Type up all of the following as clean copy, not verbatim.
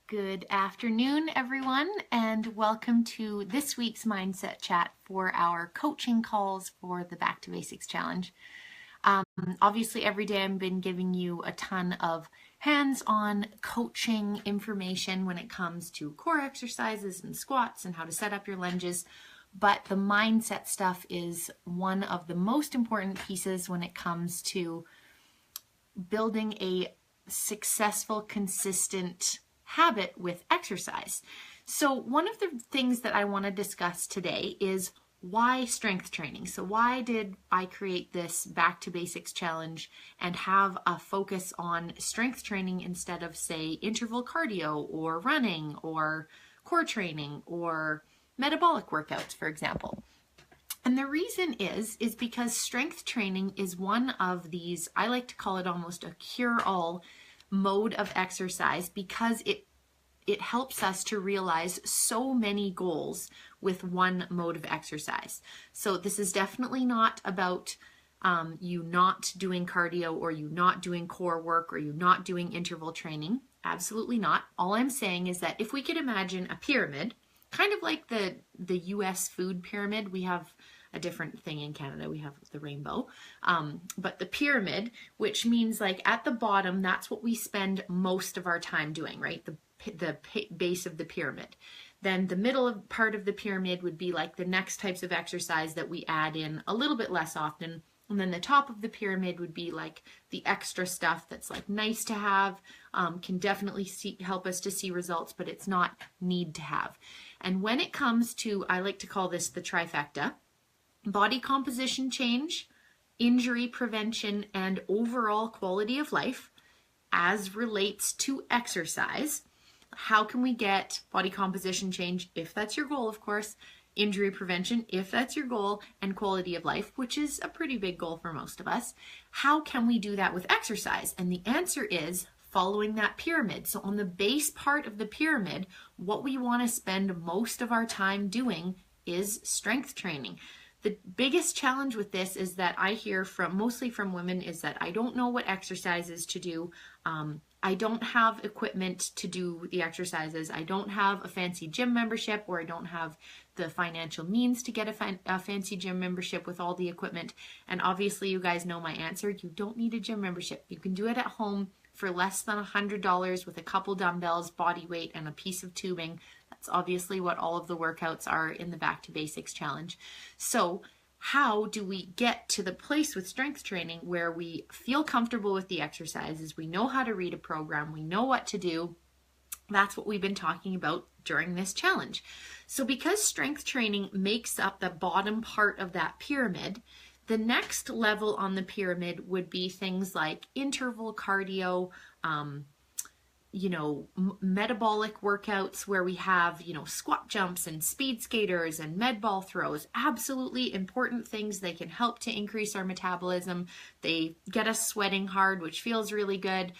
Good afternoon, everyone, and welcome to this week's Mindset Chat for our coaching calls for the Back to Basics Challenge. Obviously, every day I've been giving you a ton of hands-on coaching information when it comes to core exercises and squats and how to set up your lunges, but the mindset stuff is one of the most important pieces when it comes to building a successful, consistent habit with exercise. So one of the things that I want to discuss today is why strength training. So why did I create this Back to Basics challenge and have a focus on strength training instead of, say, interval cardio or running or core training or metabolic workouts, for example? And the reason is because strength training is one of these, I like to call it almost a cure-all mode of exercise, because it helps us to realize so many goals with one mode of exercise. So this is definitely not about you not doing cardio or you not doing core work or you not doing interval training. Absolutely not. All I'm saying is that if we could imagine a pyramid, kind of like the US food pyramid, we have a different thing in Canada, we have the rainbow, but the pyramid, which means like at the bottom, that's what we spend most of our time doing, right? The base of the pyramid. Then the middle part of the pyramid would be like the next types of exercise that we add in a little bit less often. And then the top of the pyramid would be like the extra stuff that's like nice to have, can definitely help us to see results, but it's not need to have. And when it comes to, I like to call this the trifecta: body composition change, injury prevention, and overall quality of life as relates to exercise. How can we get body composition change, if that's your goal, of course, injury prevention, if that's your goal, and quality of life, which is a pretty big goal for most of us? How can we do that with exercise? And the answer is following that pyramid. So on the base part of the pyramid, what we want to spend most of our time doing is strength training. The biggest challenge with this is that I hear mostly from women is that I don't know what exercises to do. I don't have equipment to do the exercises. I don't have a fancy gym membership, or I don't have the financial means to get a fancy gym membership with all the equipment. And obviously you guys know my answer. You don't need a gym membership. You can do it at home for less than $100 with a couple dumbbells, body weight, and a piece of tubing. That's obviously what all of the workouts are in the Back to Basics challenge. So how do we get to the place with strength training where we feel comfortable with the exercises, we know how to read a program, we know what to do? That's what we've been talking about during this challenge. So because strength training makes up the bottom part of that pyramid, the next level on the would be things like interval cardio, metabolic workouts where we have, squat jumps and speed skaters and med ball throws. Absolutely important things. They can help to increase our metabolism. They get us sweating hard, which feels really good.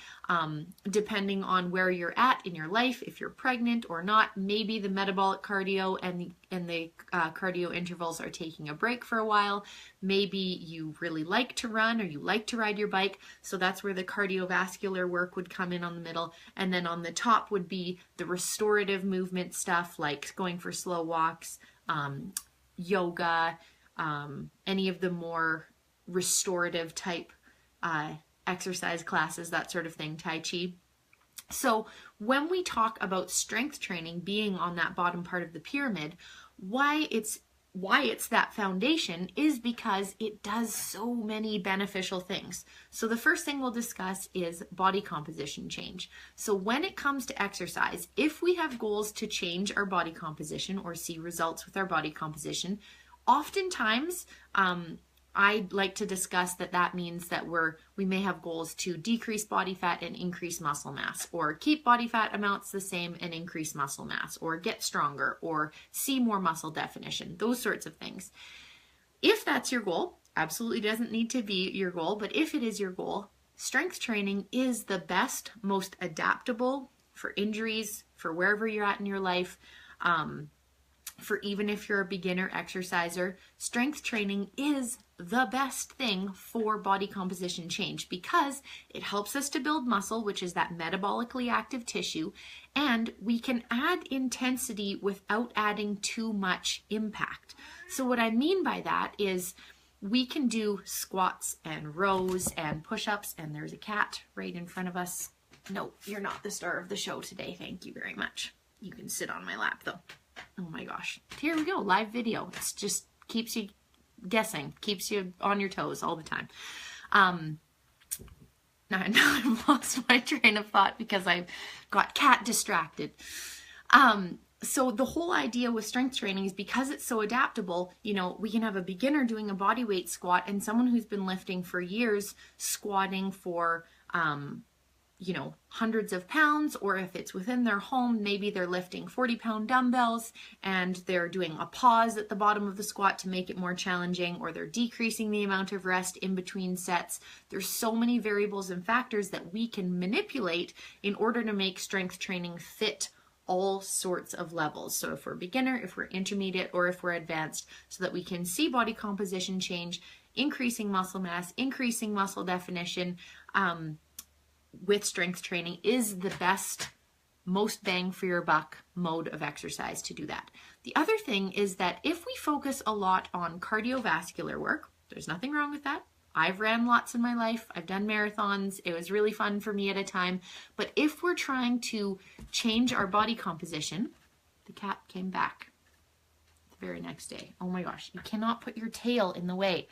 Depending on where you're at in your life, if you're pregnant or not, maybe the metabolic cardio and the cardio intervals are taking a break for a while. Maybe you really like to run or you like to ride your bike, so that's where the cardiovascular work would come in on the middle. And then on the top would be the restorative movement stuff, like going for slow walks, yoga, any of the more restorative type exercise classes, that sort of thing, Tai Chi. So when we talk about strength training being on that bottom part of the pyramid, why it's that foundation is because it does so many beneficial things. So the first thing we'll discuss is body composition change. So when it comes to exercise, if we have goals to change our body composition or see results with our body composition, oftentimes I'd like to discuss that means that we may have goals to decrease body fat and increase muscle mass, or keep body fat amounts the same and increase muscle mass, or get stronger, or see more muscle definition, those sorts of things. If that's your goal, absolutely doesn't need to be your goal, but if it is your goal, strength training is the best, most adaptable for injuries, for wherever you're at in your life. for even if you're a beginner exerciser, strength training is the best thing for body composition change because it helps us to build muscle, which is that metabolically active tissue, and we can add intensity without adding too much impact. So what I mean by that is we can do squats and rows and push-ups, and there's a cat right in front of us. No, you're not the star of the show today. Thank you very much. You can sit on my lap though. Oh my gosh. Here we go. Live video. It just keeps you guessing, keeps you on your toes all the time. Now I've lost my train of thought because I got cat distracted. So the whole idea with strength training is because it's so adaptable, you know, we can have a beginner doing a body weight squat and someone who's been lifting for years squatting for, you know, hundreds of pounds, or if it's within their home, maybe they're lifting 40-pound dumbbells and they're doing a pause at the bottom of the squat to make it more challenging, or they're decreasing the amount of rest in between sets. There's so many variables and factors that we can manipulate in order to make strength training fit all sorts of levels. So if we're beginner, if we're intermediate, or if we're advanced, so that we can see body composition change, increasing muscle mass, increasing muscle definition, with strength training is the best, most bang for your buck mode of exercise to do that. The other thing is that if we focus a lot on cardiovascular work, there's nothing wrong with that. I've ran lots in my life. I've done marathons. It was really fun for me at a time. But if we're trying to change our body composition, the cat came back the very next day. Oh my gosh, you cannot put your tail in the way.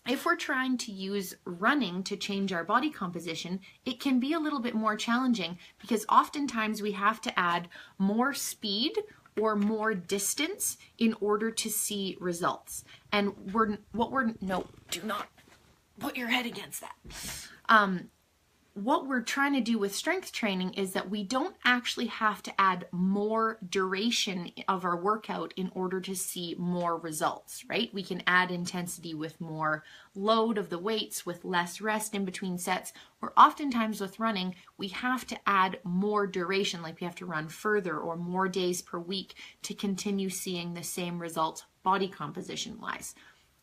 If we're trying to use running to change our body composition, it can be a little bit more challenging because oftentimes we have to add more speed or more distance in order to see results. And no, do not put your head against that. What we're trying to do with strength training is that we don't actually have to add more duration of our workout in order to see more results, right? We can add intensity with more load of the weights, with less rest in between sets, where oftentimes with running, we have to add more duration, like we have to run further or more days per week to continue seeing the same results body composition wise.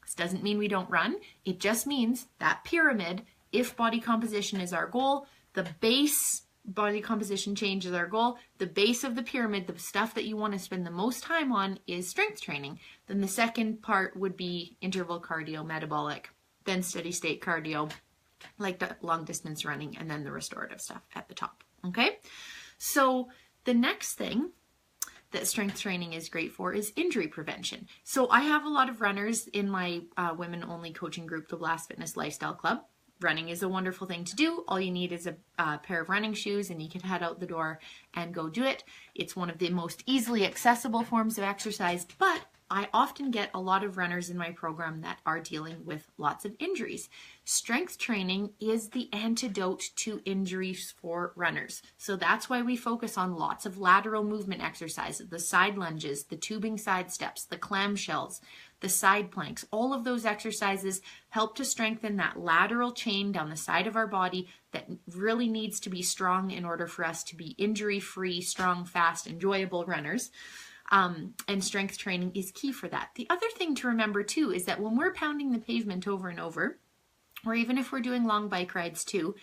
This doesn't mean we don't run. It just means that pyramid, if body composition is our goal, the base body composition change is our goal, the base of the pyramid, the stuff that you want to spend the most time on is strength training. Then the second part would be interval cardio, metabolic, then steady state cardio, like the long distance running, and then the restorative stuff at the top. Okay? So the next thing that strength training is great for is injury prevention. So I have a lot of runners in my women-only coaching group, the Blast Fitness Lifestyle Club. Running is a wonderful thing to do. All you need is a pair of running shoes and you can head out the door and go do it. It's one of the most easily accessible forms of exercise, but I often get a lot of runners in my program that are dealing with lots of injuries. Strength training is the antidote to injuries for runners. So that's why we focus on lots of lateral movement exercises, the side lunges, the tubing side steps, the clamshells, the side planks. All of those exercises help to strengthen that lateral chain down the side of our body that really needs to be strong in order for us to be injury-free, strong, fast, enjoyable runners. And strength training is key for that. The other thing to remember too is that when we're pounding the pavement over and over, or even if we're doing long bike rides too,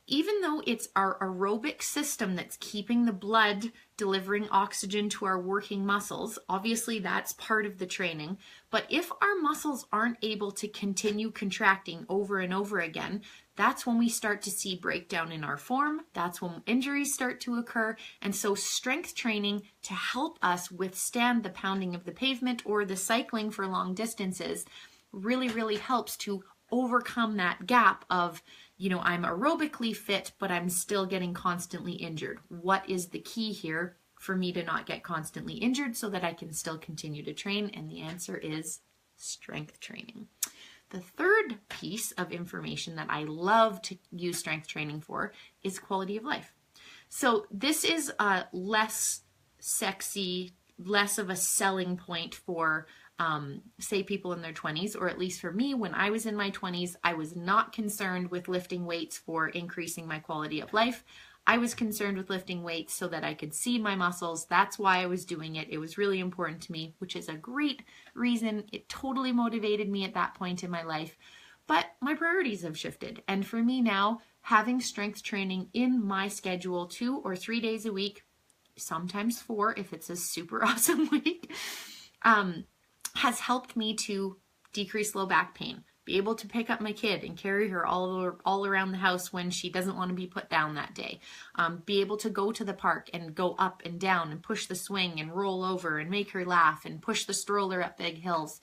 even though it's our aerobic system that's keeping the blood delivering oxygen to our working muscles, obviously that's part of the training, but if our muscles aren't able to continue contracting over and over again, that's when we start to see breakdown in our form, that's when injuries start to occur, and so strength training to help us withstand the pounding of the pavement or the cycling for long distances really, really helps to overcome that gap of, you know, I'm aerobically fit, but I'm still getting constantly injured. What is the key here for me to not get constantly injured so that I can still continue to train? And the answer is strength training. The third piece of information that I love to use strength training for is quality of life. So this is less sexy, less of a selling point for say people in their 20s, or at least for me, when I was in my 20s, I was not concerned with lifting weights for increasing my quality of life. I was concerned with lifting weights so that I could see my muscles. That's why I was doing it. It was really important to me, which is a great reason. It totally motivated me at that point in my life. But my priorities have shifted. And for me now, having strength training in my schedule 2 or 3 days a week, sometimes 4 if it's a super awesome week, has helped me to decrease low back pain, be able to pick up my kid and carry her all around the house when she doesn't want to be put down that day, be able to go to the park and go up and down and push the swing and roll over and make her laugh and push the stroller up big hills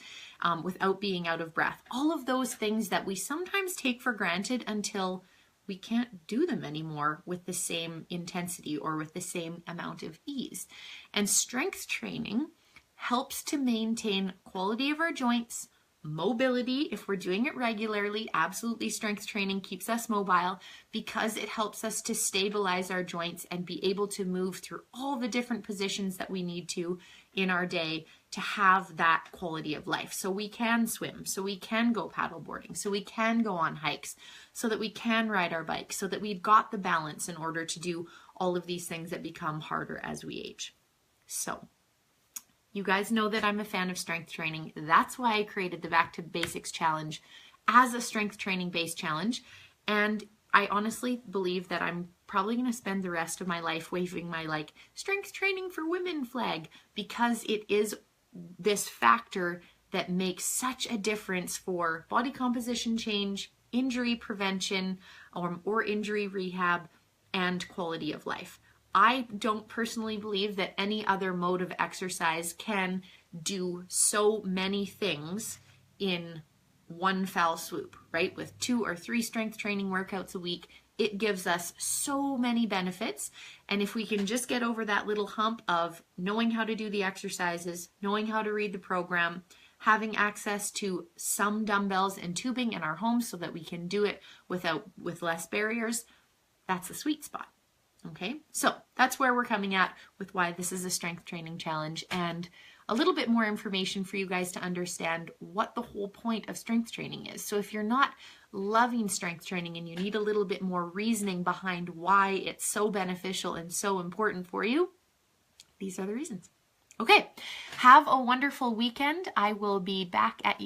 without being out of breath. All of those things that we sometimes take for granted until we can't do them anymore with the same intensity or with the same amount of ease. And strength training helps to maintain quality of our joints, mobility. If we're doing it regularly, absolutely, strength training keeps us mobile because it helps us to stabilize our joints and be able to move through all the different positions that we need to in our day to have that quality of life. So we can swim, so we can go paddleboarding, so we can go on hikes, so that we can ride our bike, so that we've got the balance in order to do all of these things that become harder as we age. So you guys know that I'm a fan of strength training. That's why I created the Back to Basics Challenge as a strength training based challenge. And I honestly believe that I'm probably going to spend the rest of my life waving my strength training for women flag, because it is this factor that makes such a difference for body composition change, injury prevention, or injury rehab, and quality of life. I don't personally believe that any other mode of exercise can do so many things in one foul swoop, right? With 2 or 3 strength training workouts a week, it gives us so many benefits. And if we can just get over that little hump of knowing how to do the exercises, knowing how to read the program, having access to some dumbbells and tubing in our homes so that we can do it with less barriers, that's the sweet spot. Okay, so that's where we're coming at with why this is a strength training challenge, and a little bit more information for you guys to understand what the whole point of strength training is. So if you're not loving strength training and you need a little bit more reasoning behind why it's so beneficial and so important for you, these are the reasons. Okay, have a wonderful weekend. I will be back at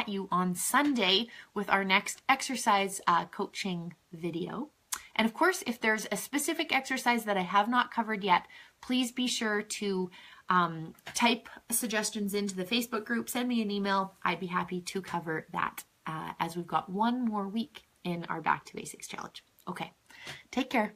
you on Sunday with our next exercise coaching video. And of course, if there's a specific exercise that I have not covered yet, please be sure to type suggestions into the Facebook group, send me an email. I'd be happy to cover that as we've got one more week in our Back to Basics challenge. Okay, take care.